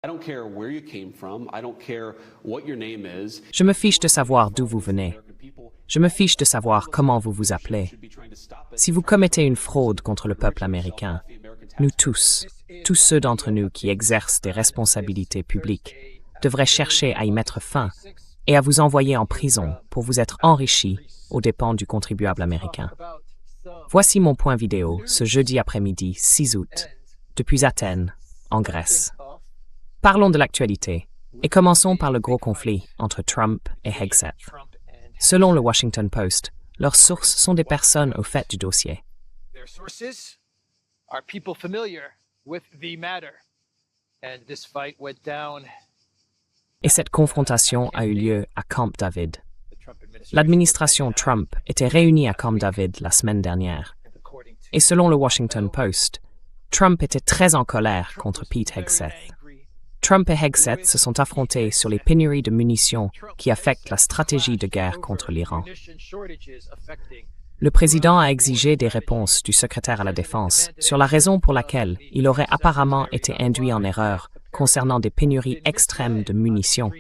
Je me fiche de savoir d'où vous venez. Je me fiche de savoir comment vous vous appelez. Si vous commettez une fraude contre le peuple américain, nous tous ceux d'entre nous qui exercent des responsabilités publiques, devraient chercher à y mettre fin et à vous envoyer en prison pour vous être enrichis aux dépens du contribuable américain. Voici mon point vidéo ce jeudi après-midi 6 août, depuis Athènes, en Grèce. Parlons de l'actualité et commençons par le gros conflit entre Trump et Hegseth. Selon le Washington Post, leurs sources sont des personnes au fait du dossier. Et cette confrontation a eu lieu à Camp David. L'administration Trump était réunie à Camp David la semaine dernière. Et selon le Washington Post, Trump était très en colère contre Pete Hegseth. Trump et Hegseth se sont affrontés sur les pénuries de munitions qui affectent la stratégie de guerre contre l'Iran. Le président a exigé des réponses du secrétaire à la Défense sur la raison pour laquelle il aurait apparemment été induit en erreur concernant des pénuries extrêmes de munitions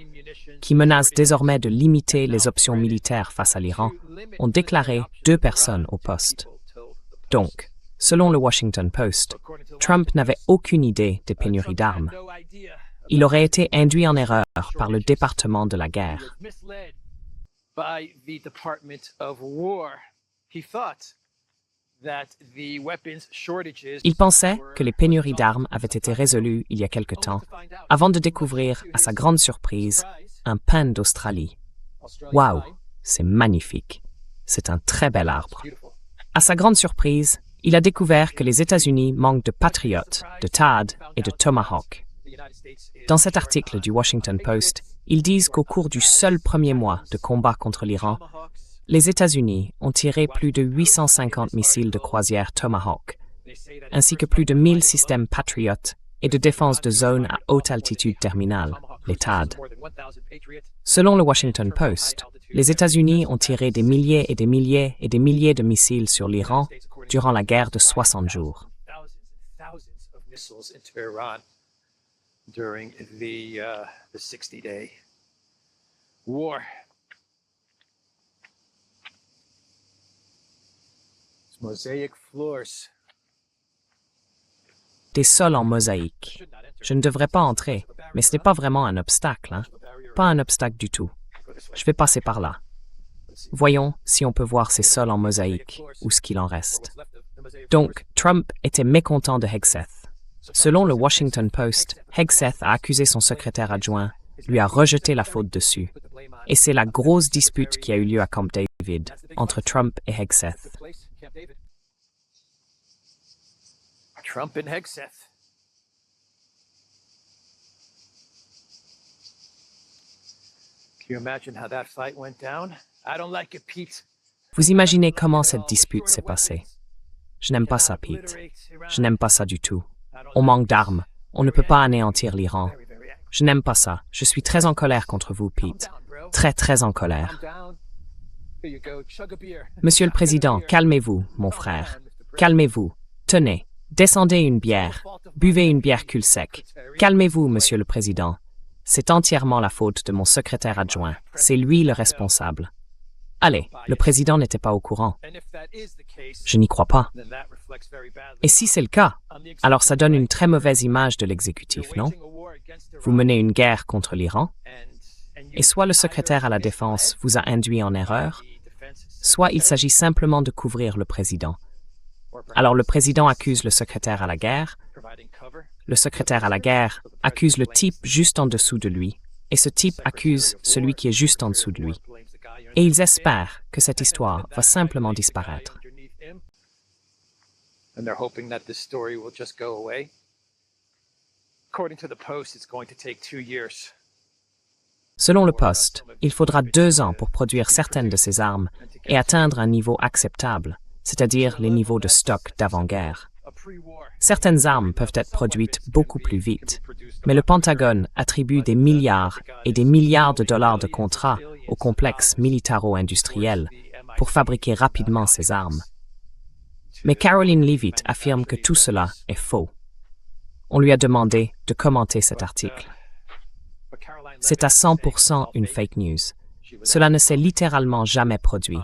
qui menacent désormais de limiter les options militaires face à l'Iran, ont déclaré 2 personnes au poste. Donc, selon le Washington Post, Trump n'avait aucune idée des pénuries d'armes. Il aurait été induit en erreur par le département de la guerre. Il pensait que les pénuries d'armes avaient été résolues il y a quelque temps, avant de découvrir, à sa grande surprise, un pin d'Australie. Waouh, c'est magnifique. C'est un très bel arbre. À sa grande surprise, il a découvert que les États-Unis manquent de Patriot, de THAAD et de Tomahawk. Dans cet article du Washington Post, ils disent qu'au cours du seul premier mois de combat contre l'Iran, les États-Unis ont tiré plus de 850 missiles de croisière Tomahawk, ainsi que plus de 1000 systèmes Patriot et de défense de zone à haute altitude terminale, les THAAD. Selon le Washington Post, les États-Unis ont tiré des milliers et des milliers et des milliers de missiles sur l'Iran durant la guerre de 60 jours. During the 60-day war. Mosaic floors. Des sols en mosaïque. Je ne devrais pas entrer, mais ce n'est pas vraiment un obstacle, hein? Pas un obstacle du tout. Je vais passer par là. Voyons si on peut voir ces sols en mosaïque, ou ce qu'il en reste. Donc, Trump était mécontent de Hegseth. Selon le Washington Post, Hegseth a accusé son secrétaire adjoint, lui a rejeté la faute dessus. Et c'est la grosse dispute qui a eu lieu à Camp David entre Trump et Hegseth. Trump and Hegseth. Can you imagine how that fight went down? I don't like it, Pete. Vous imaginez comment cette dispute s'est passée? Je n'aime pas ça, Pete. Je n'aime pas ça du tout. On manque d'armes. On ne peut pas anéantir l'Iran. Je n'aime pas ça. Je suis très en colère contre vous, Pete. Très, très en colère. Monsieur le Président, calmez-vous, mon frère. Calmez-vous. Tenez, descendez une bière. Buvez une bière cul-sec. Calmez-vous, Monsieur le Président. C'est entièrement la faute de mon secrétaire adjoint. C'est lui le responsable. Allez, le président n'était pas au courant. Je n'y crois pas. Et si c'est le cas, alors ça donne une très mauvaise image de l'exécutif, non? Vous menez une guerre contre l'Iran, et soit le secrétaire à la Défense vous a induit en erreur, soit il s'agit simplement de couvrir le président. Alors le président accuse le secrétaire à la guerre accuse le type juste en dessous de lui, et ce type accuse celui qui est juste en dessous de lui. Et ils espèrent que cette histoire va simplement disparaître. Selon le Post, il faudra 2 ans pour produire certaines de ces armes et atteindre un niveau acceptable, c'est-à-dire les niveaux de stock d'avant-guerre. Certaines armes peuvent être produites beaucoup plus vite, mais le Pentagone attribue des milliards et des milliards de dollars de contrats au complexe militaro-industriel pour fabriquer rapidement ces armes. Mais Caroline Leavitt affirme que tout cela est faux. On lui a demandé de commenter cet article. C'est à 100% une fake news. Cela ne s'est littéralement jamais produit.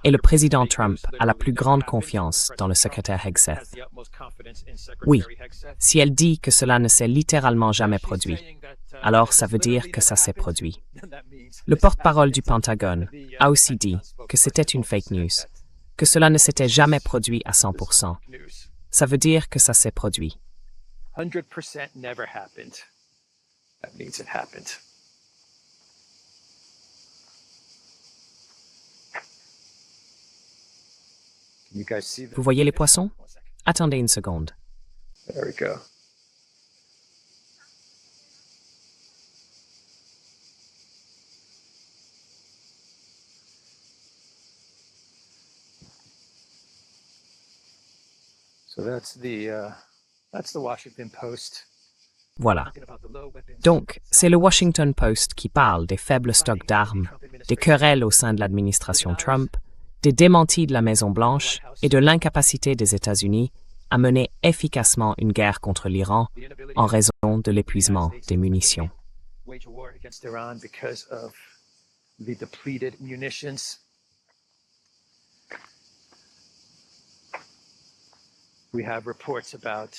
Et le président Trump a la plus grande confiance dans le secrétaire Hegseth. Oui, si elle dit que cela ne s'est littéralement jamais produit, alors ça veut dire que ça s'est produit. Le porte-parole du Pentagone a aussi dit que c'était une fake news, que cela ne s'était jamais produit à 100%. Ça veut dire que ça s'est produit. 100% never happened. That means it happened. Can you guys see that? Vous voyez les poissons? Attendez une seconde. There we go. So that's the Washington Post. Voilà. Donc, c'est le Washington Post qui parle des faibles stocks d'armes, des querelles au sein de l'administration Trump, des démentis de la Maison-Blanche et de l'incapacité des États-Unis à mener efficacement une guerre contre l'Iran en raison de l'épuisement des munitions. Wage a war against Iran because of the depleted munitions. We have reports about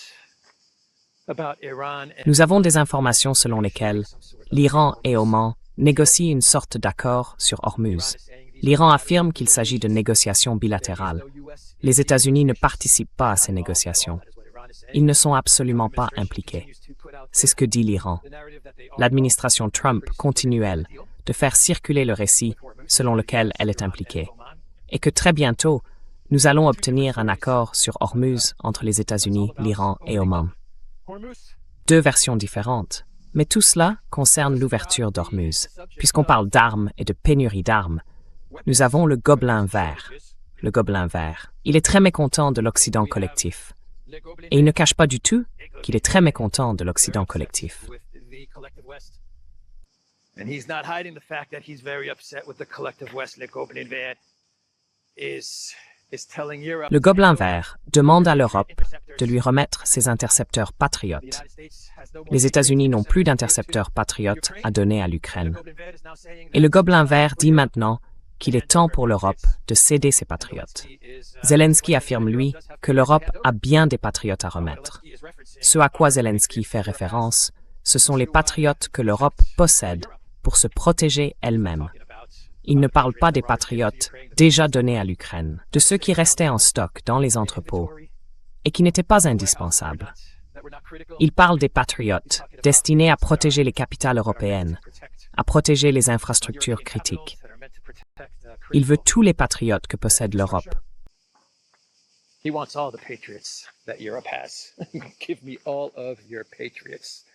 Iran and Nous avons des informations selon lesquelles l'Iran et Oman négocient une sorte d'accord sur Hormuz. L'Iran affirme qu'il s'agit de négociations bilatérales. Les États-Unis ne participent pas à ces négociations. Ils ne sont absolument pas impliqués. C'est ce que dit l'Iran. L'administration Trump continue, elle, de faire circuler le récit selon lequel elle est impliquée. Et que très bientôt, nous allons obtenir un accord sur Hormuz entre les États-Unis, l'Iran et Oman. Deux versions différentes, mais tout cela concerne l'ouverture d'Hormuz. Puisqu'on parle d'armes et de pénurie d'armes, nous avons le gobelin vert. Le gobelin vert. Il est très mécontent de l'Occident collectif. Et il ne cache pas du tout qu'il est très mécontent de l'Occident collectif. And he's not hiding the fact that he's very upset with the collective West. Le Gobelin Vert is telling Europe. Le gobelin vert demande à l'Europe de lui remettre ses intercepteurs patriotes. Les États-Unis n'ont plus d'intercepteurs patriotes à donner à l'Ukraine. Et le gobelin vert dit maintenant qu'il est temps pour l'Europe de céder ses patriotes. Zelensky affirme, lui, que l'Europe a bien des patriotes à remettre. Ce à quoi Zelensky fait référence, ce sont les patriotes que l'Europe possède pour se protéger elle-même. Il ne parle pas des patriotes déjà donnés à l'Ukraine, de ceux qui restaient en stock dans les entrepôts et qui n'étaient pas indispensables. Il parle des patriotes destinés à protéger les capitales européennes, à protéger les infrastructures critiques. Il veut tous les patriotes que possède l'Europe. He wants all the patriots that Europe has. Give me all of your patriots.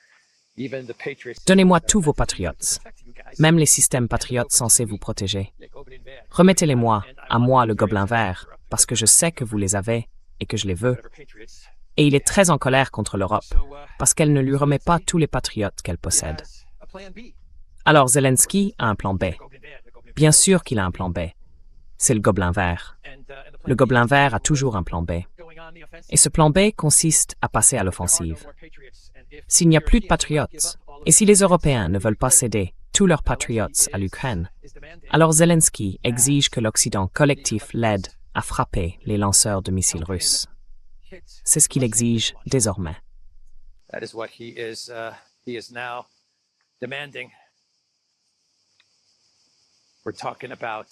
Even the patriots. Donnez-moi tous vos patriotes, même les systèmes patriotes censés vous protéger. Remettez-les-moi, à moi le gobelin vert, parce que je sais que vous les avez et que je les veux. Et il est très en colère contre l'Europe, parce qu'elle ne lui remet pas tous les patriotes qu'elle possède. Alors Zelensky a un plan B. Bien sûr qu'il a un plan B. C'est le gobelin vert. Le gobelin vert a toujours un plan B. Et ce plan B consiste à passer à l'offensive. S'il n'y a plus de patriotes, et si les Européens ne veulent pas céder tous leurs patriotes à l'Ukraine, alors Zelensky exige que l'Occident collectif l'aide à frapper les lanceurs de missiles russes. C'est ce qu'il exige désormais. That is what he is now demanding. We're talking about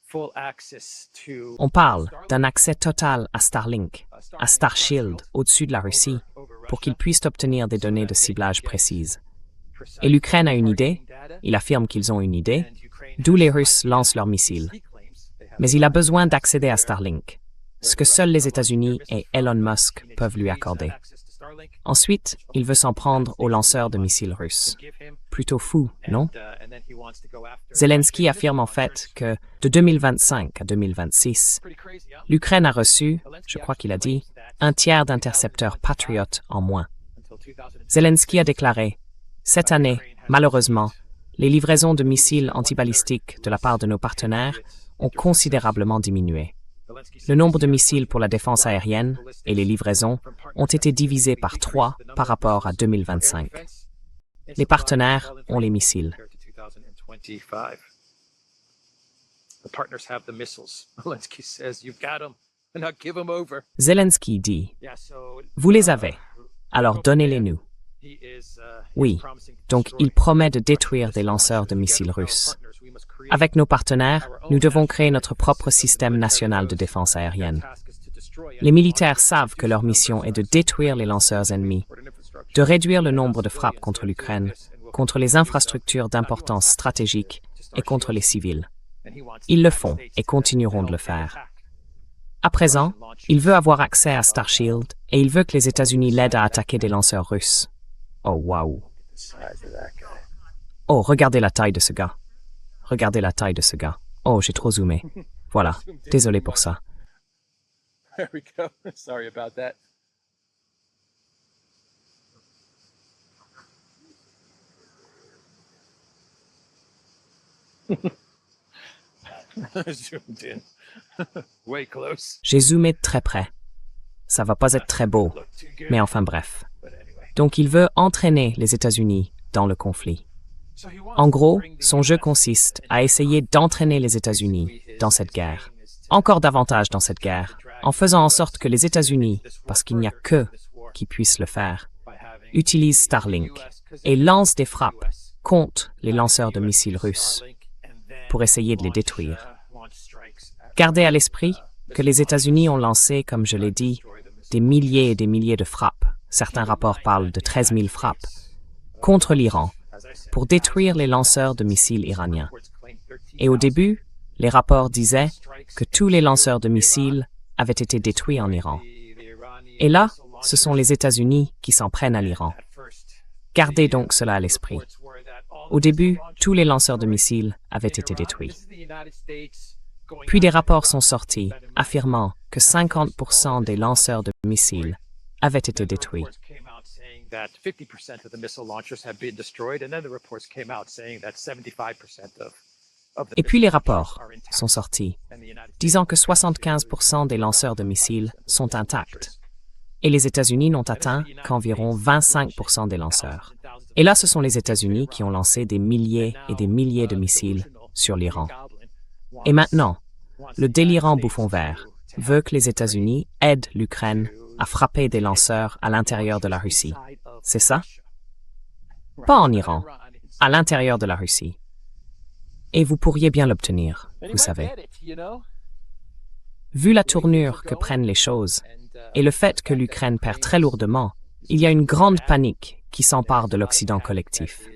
full access to. On parle d'un accès total à Starlink, à Starshield, au-dessus de la Russie, pour qu'ils puissent obtenir des données de ciblage précises. Et l'Ukraine a une idée, il affirme qu'ils ont une idée, d'où les Russes lancent leurs missiles. Mais il a besoin d'accéder à Starlink, ce que seuls les États-Unis et Elon Musk peuvent lui accorder. Ensuite, il veut s'en prendre aux lanceurs de missiles russes. Plutôt fou, non? Zelensky affirme en fait que de 2025 à 2026, l'Ukraine a reçu, je crois qu'il a dit, un tiers d'intercepteurs patriotes en moins. Zelensky a déclaré « Cette année, malheureusement, les livraisons de missiles antibalistiques de la part de nos partenaires ont considérablement diminué. Le nombre de missiles pour la défense aérienne et les livraisons ont été divisés par 3 par rapport à 2025. Les partenaires ont les missiles. Zelensky dit « Vous les avez, alors donnez-les-nous. » Oui, donc il promet de détruire des lanceurs de missiles russes. Avec nos partenaires, nous devons créer notre propre système national de défense aérienne. Les militaires savent que leur mission est de détruire les lanceurs ennemis, de réduire le nombre de frappes contre l'Ukraine, contre les infrastructures d'importance stratégique et contre les civils. Ils le font et continueront de le faire. À présent, il veut avoir accès à Starshield et il veut que les États-Unis l'aident à attaquer des lanceurs russes. Oh, waouh! Oh, regardez la taille de ce gars. Regardez la taille de ce gars. Oh, j'ai trop zoomé. Voilà, désolé pour ça. There we go. Sorry about that. Zoomed in. Way close. J'ai zoomé de très près. Ça va pas être très beau, mais enfin bref. Donc il veut entraîner les États-Unis dans le conflit. En gros, son jeu consiste à essayer d'entraîner les États-Unis dans cette guerre. Encore davantage dans cette guerre, en faisant en sorte que les États-Unis, parce qu'il n'y a qu'eux qui puissent le faire, utilisent Starlink et lancent des frappes contre les lanceurs de missiles russes pour essayer de les détruire. Gardez à l'esprit que les États-Unis ont lancé, comme je l'ai dit, des milliers et des milliers de frappes, certains rapports parlent de 13 000 frappes, contre l'Iran, pour détruire les lanceurs de missiles iraniens. Et au début, les rapports disaient que tous les lanceurs de missiles avaient été détruits en Iran. Et là, ce sont les États-Unis qui s'en prennent à l'Iran. Gardez donc cela à l'esprit. Au début, tous les lanceurs de missiles avaient été détruits. Puis des rapports sont sortis affirmant que 50% des lanceurs de missiles avaient été détruits. Et puis les rapports sont sortis, disant que 75% des lanceurs de missiles sont intacts. Et les États-Unis n'ont atteint qu'environ 25% des lanceurs. Et là, ce sont les États-Unis qui ont lancé des milliers et des milliers de missiles sur l'Iran. Et maintenant, le délirant bouffon vert veut que les États-Unis aident l'Ukraine à frapper des lanceurs à l'intérieur de la Russie. C'est ça? Pas en Iran, à l'intérieur de la Russie. Et vous pourriez bien l'obtenir, vous savez. Vu la tournure que prennent les choses, et le fait que l'Ukraine perd très lourdement, il y a une grande panique qui s'empare de l'Occident collectif.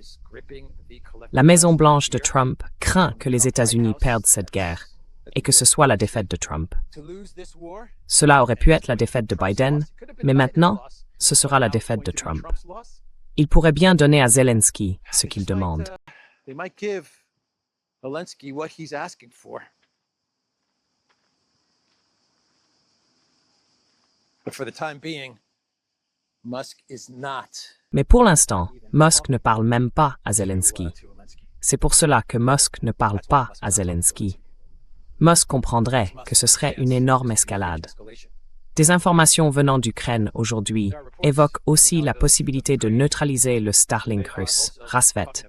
La Maison-Blanche de Trump craint que les États-Unis perdent cette guerre et que ce soit la défaite de Trump. Cela aurait pu être la défaite de Biden, mais maintenant, ce sera la défaite de Trump. Il pourrait bien donner à Zelensky ce qu'il demande. Mais pour l'instant, Musk ne parle même pas à Zelensky. C'est pour cela que Musk ne parle pas à Zelensky. Musk comprendrait que ce serait une énorme escalade. Des informations venant d'Ukraine aujourd'hui évoquent aussi la possibilité de neutraliser le Starlink russe, Rasvet.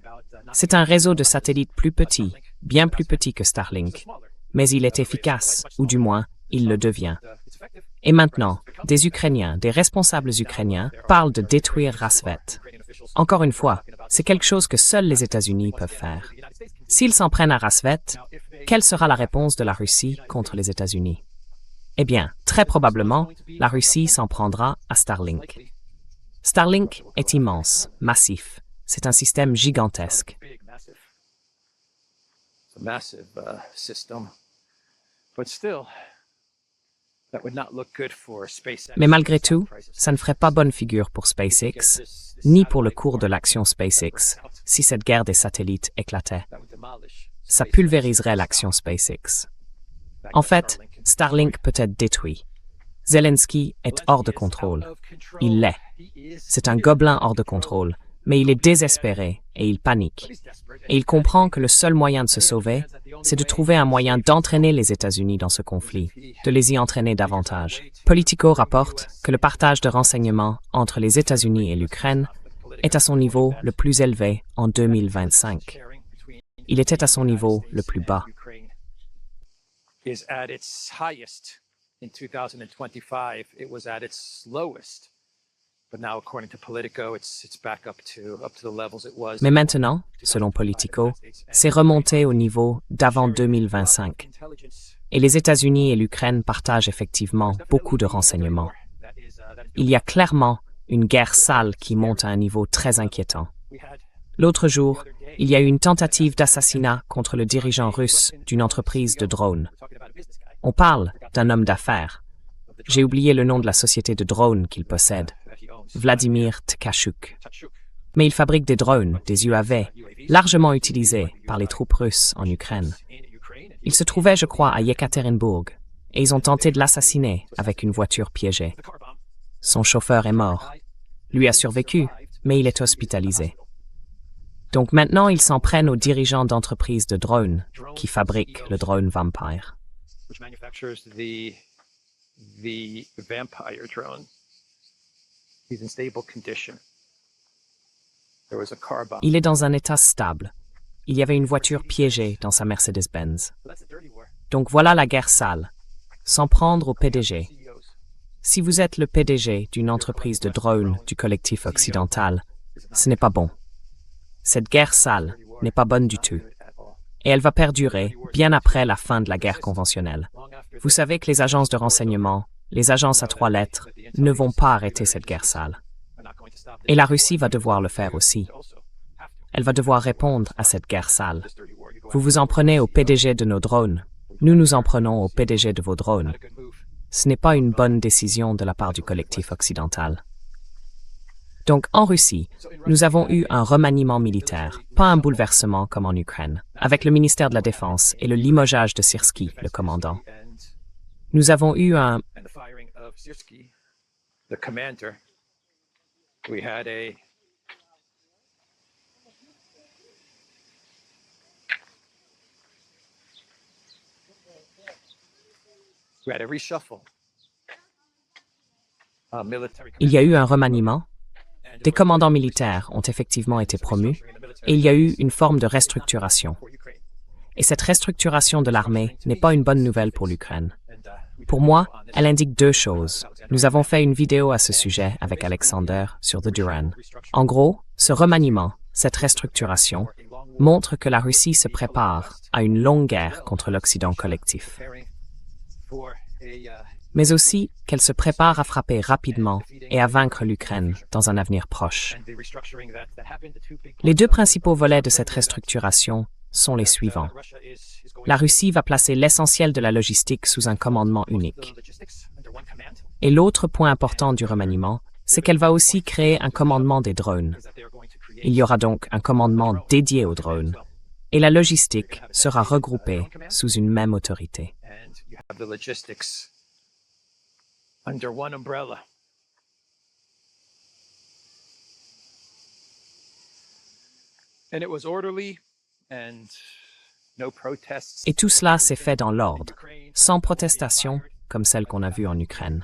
C'est un réseau de satellites plus petit, bien plus petit que Starlink, mais il est efficace, ou du moins, il le devient. Et maintenant, des Ukrainiens, des responsables ukrainiens, parlent de détruire Rasvet. Encore une fois, c'est quelque chose que seuls les États-Unis peuvent faire. S'ils s'en prennent à Rasvet, quelle sera la réponse de la Russie contre les États-Unis? Eh bien, très probablement, la Russie s'en prendra à Starlink. Starlink est immense, massif. C'est un système gigantesque. Mais malgré tout, ça ne ferait pas bonne figure pour SpaceX, ni pour le cours de l'action SpaceX, si cette guerre des satellites éclatait. Ça pulvériserait l'action SpaceX. En fait, Starlink peut être détruit. Zelensky est hors de contrôle. Il l'est. C'est un gobelin hors de contrôle, Mais il est désespéré et il panique. Et il comprend que le seul moyen de se sauver, c'est de trouver un moyen d'entraîner les États-Unis dans ce conflit, de les y entraîner davantage. Politico rapporte que le partage de renseignements entre les États-Unis et l'Ukraine est à son niveau le plus élevé en 2025. Il était à son niveau le plus bas. Is at its highest in 2025. It was at its lowest. But now, according to Politico, it's back up to the levels it was. Mais maintenant, selon Politico, c'est remonté au niveau d'avant 2025. Et les États-Unis et l'Ukraine partagent effectivement beaucoup de renseignements. Il y a clairement une guerre sale qui monte à un niveau très inquiétant. L'autre jour, il y a eu une tentative d'assassinat contre le dirigeant russe d'une entreprise de drones. On parle d'un homme d'affaires. J'ai oublié le nom de la société de drones qu'il possède. Vladimir Tkachuk. Mais il fabrique des drones, des UAV, largement utilisés par les troupes russes en Ukraine. Il se trouvait, je crois, à Yekaterinbourg, et ils ont tenté de l'assassiner avec une voiture piégée. Son chauffeur est mort. Lui a survécu, mais il est hospitalisé. Donc maintenant, ils s'en prennent aux dirigeants d'entreprises de drones qui fabriquent le drone Vampire. Which manufactures the Vampire drone. He's in stable condition. There was a car bomb. Il est dans un état stable. Il y avait une voiture piégée dans sa Mercedes-Benz. Donc voilà la guerre sale. S'en prendre au PDG. Si vous êtes le PDG d'une entreprise de drones du collectif occidental, ce n'est pas bon. Cette guerre sale n'est pas bonne du tout. Et elle va perdurer bien après la fin de la guerre conventionnelle. Vous savez que les agences de renseignement, les agences à 3 lettres, ne vont pas arrêter cette guerre sale. Et la Russie va devoir le faire aussi. Elle va devoir répondre à cette guerre sale. Vous vous en prenez au PDG de nos drones. Nous nous en prenons au PDG de vos drones. Ce n'est pas une bonne décision de la part du collectif occidental. Donc, en Russie, nous avons eu un remaniement militaire, pas un bouleversement comme en Ukraine, avec le ministère de la Défense et le limogeage de Syrski, le commandant. Nous avons eu un... Il y a eu un remaniement. Des commandants militaires ont effectivement été promus et il y a eu une forme de restructuration. Et cette restructuration de l'armée n'est pas une bonne nouvelle pour l'Ukraine. Pour moi, elle indique 2 choses. Nous avons fait une vidéo à ce sujet avec Alexander sur The Duran. En gros, ce remaniement, cette restructuration, montre que la Russie se prépare à une longue guerre contre l'Occident collectif. Mais aussi qu'elle se prépare à frapper rapidement et à vaincre l'Ukraine dans un avenir proche. Les 2 principaux volets de cette restructuration sont les suivants. La Russie va placer l'essentiel de la logistique sous un commandement unique. Et l'autre point important du remaniement, c'est qu'elle va aussi créer un commandement des drones. Il y aura donc un commandement dédié aux drones, et la logistique sera regroupée sous une même autorité. Under one umbrella. And it was orderly and no protests. Et tout cela s'est fait dans l'ordre, sans protestation comme celle qu'on a vue en Ukraine.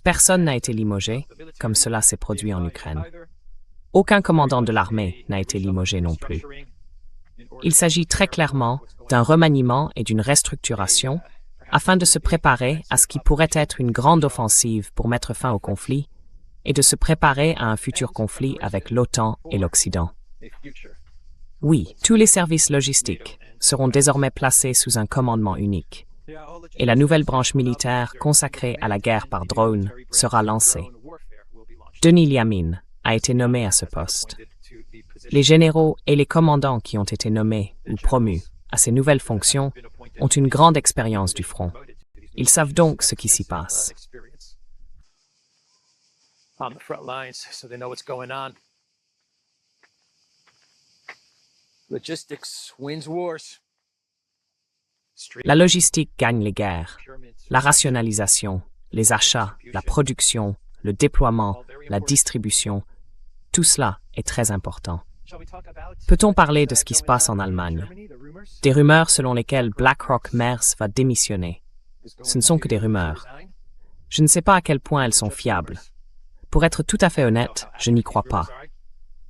Personne n'a été limogé, comme cela s'est produit en Ukraine. Aucun commandant de l'armée n'a été limogé non plus. Il s'agit très clairement d'un remaniement et d'une restructuration afin de se préparer à ce qui pourrait être une grande offensive pour mettre fin au conflit et de se préparer à un futur conflit avec l'OTAN et l'Occident. Oui, tous les services logistiques seront désormais placés sous un commandement unique et la nouvelle branche militaire consacrée à la guerre par drone sera lancée. Denis Liamin a été nommé à ce poste. Les généraux et les commandants qui ont été nommés ou promus à ces nouvelles fonctions ont une grande expérience du front. Ils savent donc ce qui s'y passe. La logistique gagne les guerres. La rationalisation, les achats, la production, le déploiement, la distribution, Tout cela est très important. Peut-on parler de ce qui se passe en Allemagne? Des rumeurs selon lesquelles BlackRock Mers va démissionner. Ce ne sont que des rumeurs. Je ne sais pas à quel point elles sont fiables. Pour être tout à fait honnête, je n'y crois pas.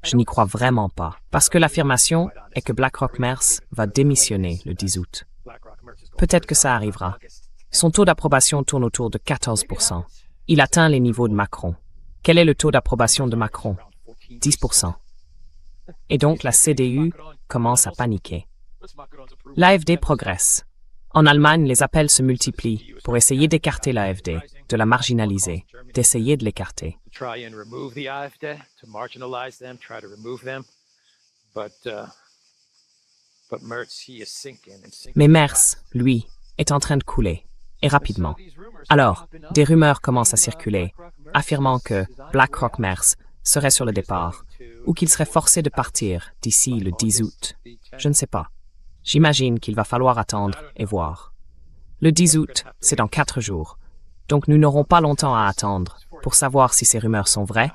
Je n'y crois vraiment pas, parce que l'affirmation est que BlackRock Mers va démissionner le 10 août. Peut-être que ça arrivera. Son taux d'approbation tourne autour de 14%. Il atteint les niveaux de Macron. Quel est le taux d'approbation de Macron? 10%. Et donc la CDU commence à paniquer. L'AfD progresse. En Allemagne, les appels se multiplient pour essayer d'écarter l'AfD, de la marginaliser, d'essayer de l'écarter. Mais Merz, lui, est en train de couler, et rapidement. Alors, des rumeurs commencent à circuler, affirmant que BlackRock Merz serait sur le départ, ou qu'il serait forcé de partir d'ici le 10 août. Je ne sais pas. J'imagine qu'il va falloir attendre et voir. Le 10 août, c'est dans 4 jours, donc nous n'aurons pas longtemps à attendre pour savoir si ces rumeurs sont vraies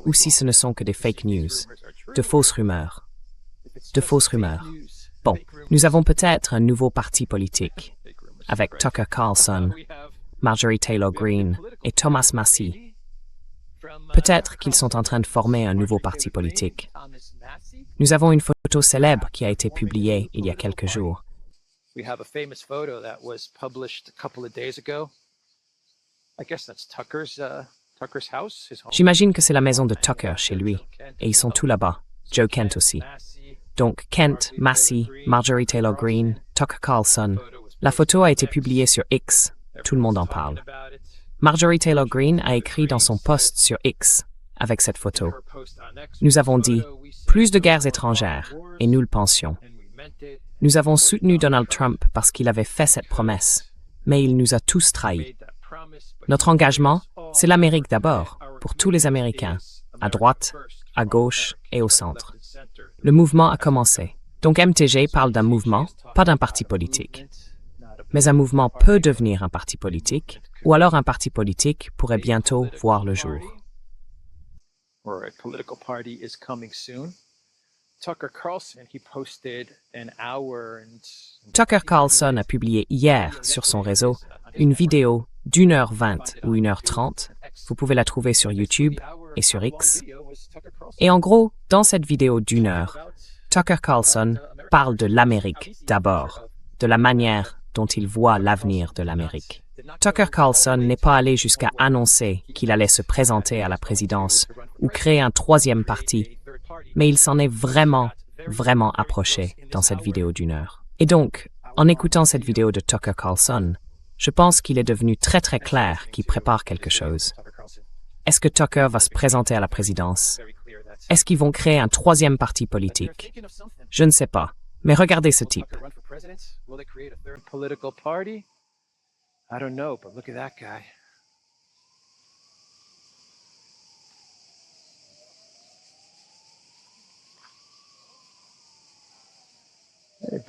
ou si ce ne sont que des fake news, de fausses rumeurs. De fausses rumeurs. Bon, nous avons peut-être un nouveau parti politique, avec Tucker Carlson, Marjorie Taylor Greene et Thomas Massie. Peut-être qu'ils sont en train de former un nouveau parti politique. Nous avons une photo célèbre qui a été publiée il y a quelques jours. J'imagine que c'est la maison de Tucker chez lui, et ils sont tous là-bas, Joe Kent aussi. Donc Kent, Massie, Marjorie Taylor Greene, Tucker Carlson. La photo a été publiée sur X, tout le monde en parle. Marjorie Taylor Greene a écrit dans son post sur X, avec cette photo. Nous avons dit « Plus de guerres étrangères » et nous le pensions. Nous avons soutenu Donald Trump parce qu'il avait fait cette promesse, mais il nous a tous trahis. Notre engagement, c'est l'Amérique d'abord, pour tous les Américains, à droite, à gauche et au centre. Le mouvement a commencé. Donc MTG parle d'un mouvement, pas d'un parti politique. Mais un mouvement peut devenir un parti politique, ou alors un parti politique pourrait bientôt voir le jour. Tucker Carlson a publié hier sur son réseau une vidéo d'1h20 ou 1h30. Vous pouvez la trouver sur YouTube et sur X. Et en gros, dans cette vidéo d'1 heure, Tucker Carlson parle de l'Amérique d'abord, de la manière dont il voit l'avenir de l'Amérique. Tucker Carlson n'est pas allé jusqu'à annoncer qu'il allait se présenter à la présidence ou créer un troisième parti, mais il s'en est vraiment approché dans cette vidéo d'1 heure. Et donc, en écoutant cette vidéo de Tucker Carlson, je pense qu'il est devenu très clair qu'il prépare quelque chose. Est-ce que Tucker va se présenter à la présidence? Est-ce qu'ils vont créer un troisième parti politique? Je ne sais pas, mais regardez ce type.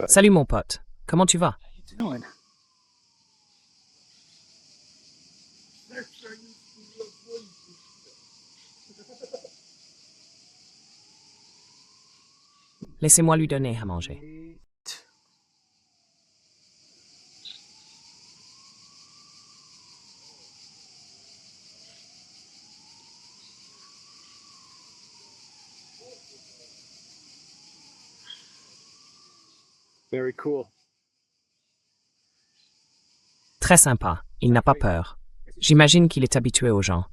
Salut mon pote, comment tu vas? Laissez-moi lui donner à manger. Very cool. Très sympa, il n'a pas peur. J'imagine qu'il est habitué aux gens.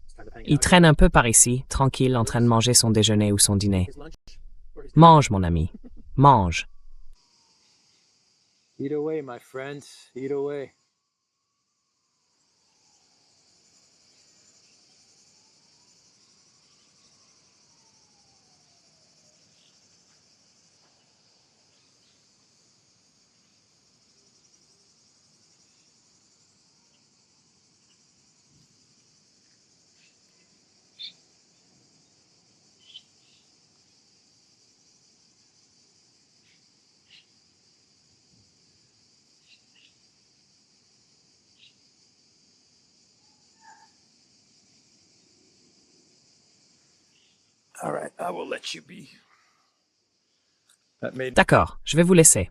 Il traîne un peu par ici, tranquille, en train de manger son déjeuner ou son dîner. Mange, mon ami, mange. Eat away, my friend. Eat away. All right, I will let you be. That made D'accord, je vais vous laisser.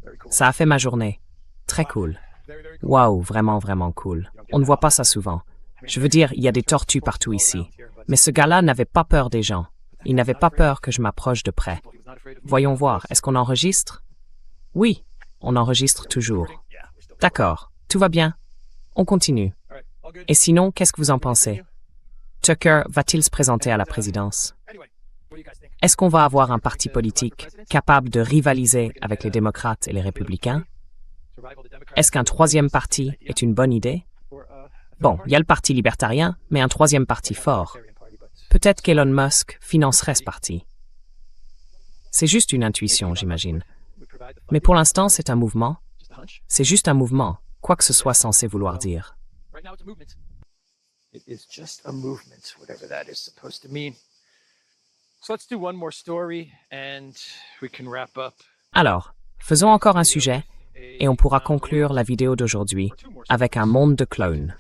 very cool. Ça a fait ma journée. Très cool. Very cool. Waouh, vraiment, vraiment cool. On ne voit pas ça souvent. Je veux dire, il y a des tortues partout ici. Mais ce gars-là n'avait pas peur des gens. Il n'avait pas peur que je m'approche de près. Voyons voir, est-ce qu'on enregistre? Oui, on enregistre toujours. D'accord, tout va bien. On continue. Et sinon, qu'est-ce que vous en pensez? Tucker va-t-il se présenter à la présidence? Est-ce qu'on va avoir un parti politique capable de rivaliser avec les démocrates et les républicains? Est-ce qu'un troisième parti est une bonne idée? Bon, il y a le parti libertarien, mais un troisième parti fort. Peut-être qu'Elon Musk financerait ce parti. C'est juste une intuition, j'imagine. Mais pour l'instant, c'est un mouvement. C'est juste un mouvement, quoi que ce soit censé vouloir dire. It is just a movement, whatever that is supposed to mean. So let's do one more story and we can wrap up. Alors, faisons encore un sujet et on pourra conclure la vidéo d'aujourd'hui avec un monde de clones.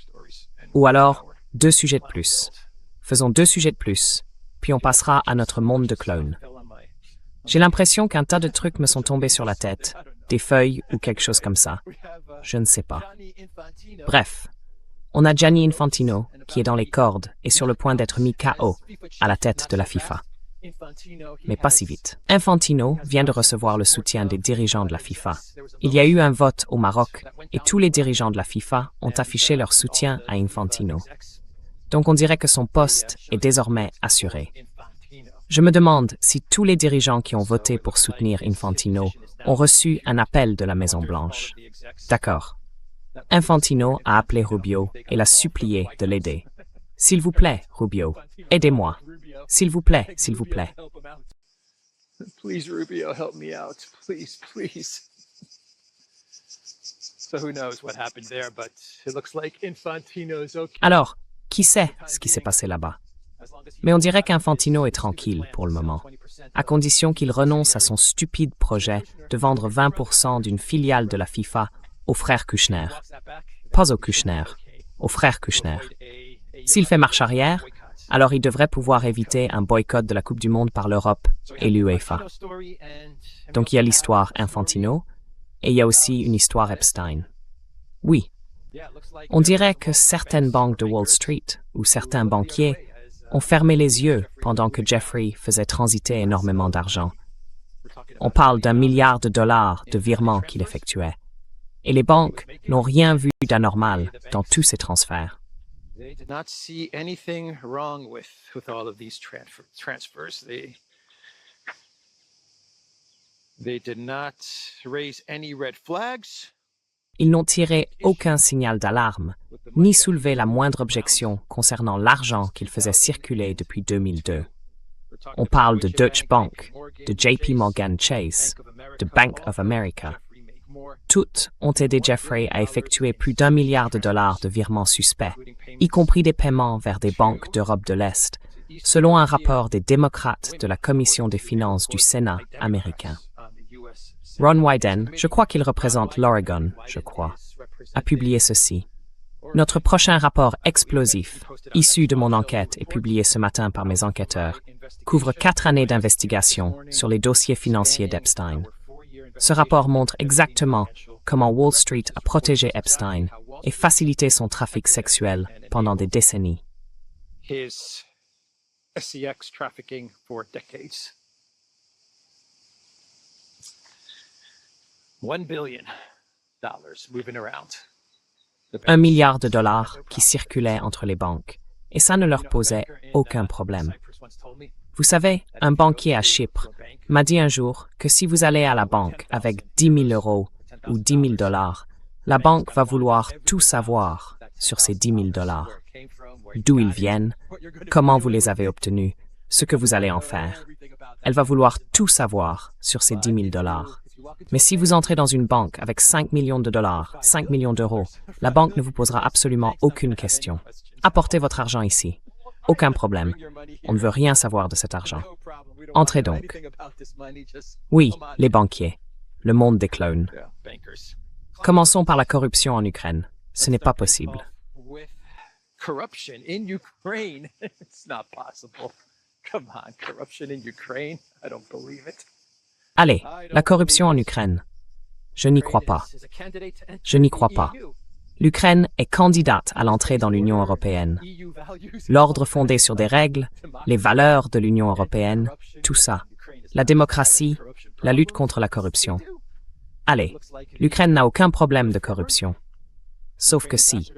Ou alors, 2 sujets de plus. Faisons 2 sujets de plus, puis on passera à notre monde de clones. J'ai l'impression qu'un tas de trucs me sont tombés sur la tête, des feuilles ou quelque chose comme ça. Je ne sais pas. Bref, on a Gianni Infantino qui est dans les cordes et sur le point d'être mis KO à la tête de la FIFA. Mais pas si vite. Infantino vient de recevoir le soutien des dirigeants de la FIFA. Il y a eu un vote au Maroc et tous les dirigeants de la FIFA ont affiché leur soutien à Infantino. Donc on dirait que son poste est désormais assuré. Je me demande si tous les dirigeants qui ont voté pour soutenir Infantino ont reçu un appel de la Maison-Blanche. D'accord. Infantino a appelé Rubio et l'a supplié de l'aider. S'il vous plaît, Rubio, aidez-moi. S'il vous plaît, s'il vous plaît. Please, Rubio, help me out. Please, please. So who knows what happened there, but it looks like Infantino's okay. Alors, qui sait ce qui s'est passé là-bas? Mais on dirait qu'Infantino est tranquille pour le moment, à condition qu'il renonce à son stupide projet de vendre 20% d'une filiale de la FIFA aux frères Kushner. Pas aux Kushner, aux frères Kushner. S'il fait marche arrière, alors il devrait pouvoir éviter un boycott de la Coupe du Monde par l'Europe et l'UEFA. Donc il y a l'histoire Infantino et il y a aussi une histoire Epstein. Oui, on dirait que certaines banques de Wall Street ou certains banquiers ont fermé les yeux pendant que Jeffrey faisait transiter énormément d'argent. On parle d'1 milliard de dollars de virements qu'il effectuait. Et les banques n'ont rien vu d'anormal dans tous ces transferts. They did not see anything wrong with all of these transfers. They did not raise any red flags. Ils n'ont tiré aucun signal d'alarme, ni soulevé la moindre objection concernant l'argent qu'ils faisaient circuler depuis 2002. On parle de Deutsche Bank, de JP Morgan Chase, de Bank of America. Toutes ont aidé Jeffrey à effectuer plus d'1 milliard de dollars de virements suspects, y compris des paiements vers des banques d'Europe de l'Est, selon un rapport des démocrates de la Commission des finances du Sénat américain. Ron Wyden, je crois qu'il représente l'Oregon, a publié ceci. Notre prochain rapport explosif, issu de mon enquête et publié ce matin par mes enquêteurs, couvre 4 années d'investigation sur les dossiers financiers d'Epstein. Ce rapport montre exactement comment Wall Street a protégé Epstein et facilité son trafic sexuel pendant des décennies. His SEX trafficking for decades. $1 billion moving around. 1 milliard de dollars qui circulaient entre les banques, et ça ne leur posait aucun problème. Vous savez, un banquier à Chypre m'a dit un jour que si vous allez à la banque avec 10 000 euros ou 10 000 dollars, la banque va vouloir tout savoir sur ces 10 000 dollars. D'où ils viennent, comment vous les avez obtenus, ce que vous allez en faire. Elle va vouloir tout savoir sur ces 10 000 dollars. Mais si vous entrez dans une banque avec 5 millions de dollars, 5 millions d'euros, la banque ne vous posera absolument aucune question. Apportez votre argent ici. Aucun problème. On ne veut rien savoir de cet argent. Entrez donc. Oui, les banquiers. Le monde des clones. Commençons par la corruption en Ukraine. Ce n'est pas possible. Corruption in Ukraine. It's not possible. Come on, corruption in Ukraine? I don't believe it. Allez, la corruption en Ukraine. Je n'y crois pas. Je n'y crois pas. L'Ukraine est candidate à l'entrée dans l'Union européenne. L'ordre fondé sur des règles, les valeurs de l'Union européenne, tout ça. La démocratie, la lutte contre la corruption. Allez, l'Ukraine n'a aucun problème de corruption. Sauf que si.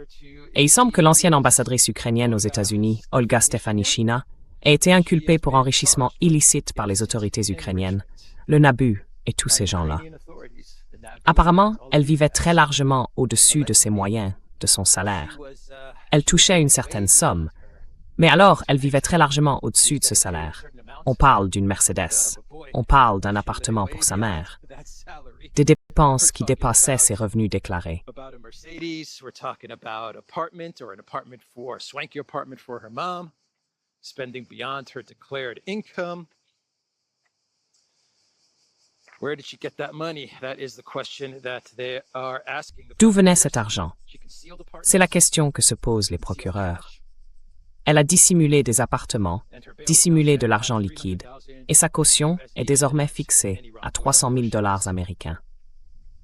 Et il semble que l'ancienne ambassadrice ukrainienne aux États-Unis, Olga Stefanishina, ait été inculpée pour enrichissement illicite par les autorités ukrainiennes, le Nabu et tous ces gens-là. Apparemment, elle vivait très largement au-dessus de ses moyens, de son salaire. Elle touchait une certaine somme, mais alors elle vivait très largement au-dessus de ce salaire. On parle d'une Mercedes, on parle d'un appartement pour sa mère, des dépenses qui dépassaient ses revenus déclarés. Spending beyond her declared income. Where did she get that money? That is the question that they are asking. D'où venait cet argent? C'est la question que se posent les procureurs. Elle a dissimulé des appartements, dissimulé de l'argent liquide, et sa caution est désormais fixée à 300 000 $ américains.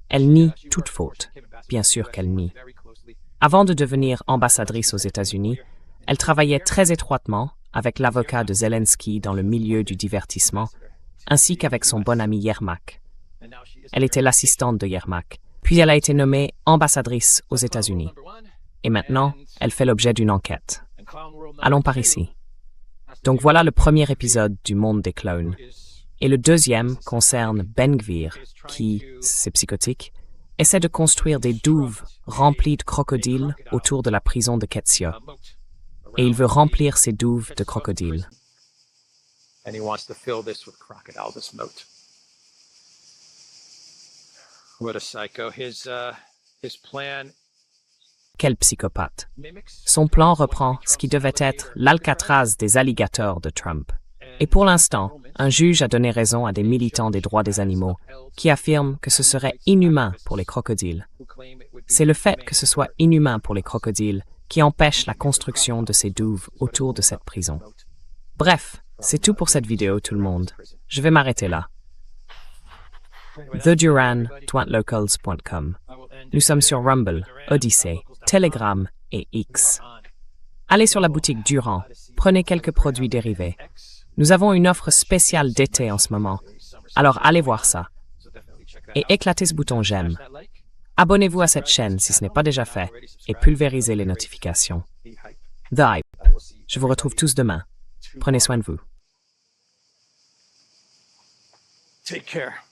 Elle nie toute faute, bien sûr qu'elle nie. Avant de devenir ambassadrice aux États-Unis, elle travaillait très étroitement avec l'avocat de Zelensky dans le milieu du divertissement, ainsi qu'avec son bon ami Yermak. Elle était l'assistante de Yermak, puis elle a été nommée ambassadrice aux États-Unis. Et maintenant, elle fait l'objet d'une enquête. Allons par ici. Donc voilà le premier épisode du Monde des clones. Et le deuxième concerne Ben Gvir, qui, c'est psychotique, essaie de construire des douves remplies de crocodiles autour de la prison de Ketsia. Et il veut remplir ces douves de crocodiles. And he wants to fill this with crocodile, this moat. What a psycho. His plan Quel psychopathe. Son plan reprend ce qui devait être l'Alcatraz des alligators de Trump. Et pour l'instant, un juge a donné raison à des militants des droits des animaux qui affirment que ce serait inhumain pour les crocodiles. C'est le fait que ce soit inhumain pour les crocodiles qui empêche la construction de ces douves autour de cette prison. Bref, c'est tout pour cette vidéo, tout le monde. Je vais m'arrêter là. TheDuran.locals.com. Nous sommes sur Rumble, Odyssey, Telegram et X. Allez sur la boutique Durand, prenez quelques produits dérivés. Nous avons une offre spéciale d'été en ce moment, alors allez voir ça. Et éclatez ce bouton j'aime. Abonnez-vous à cette chaîne si ce n'est pas déjà fait et pulvérisez les notifications. The Hype. Je vous retrouve tous demain. Prenez soin de vous. take care.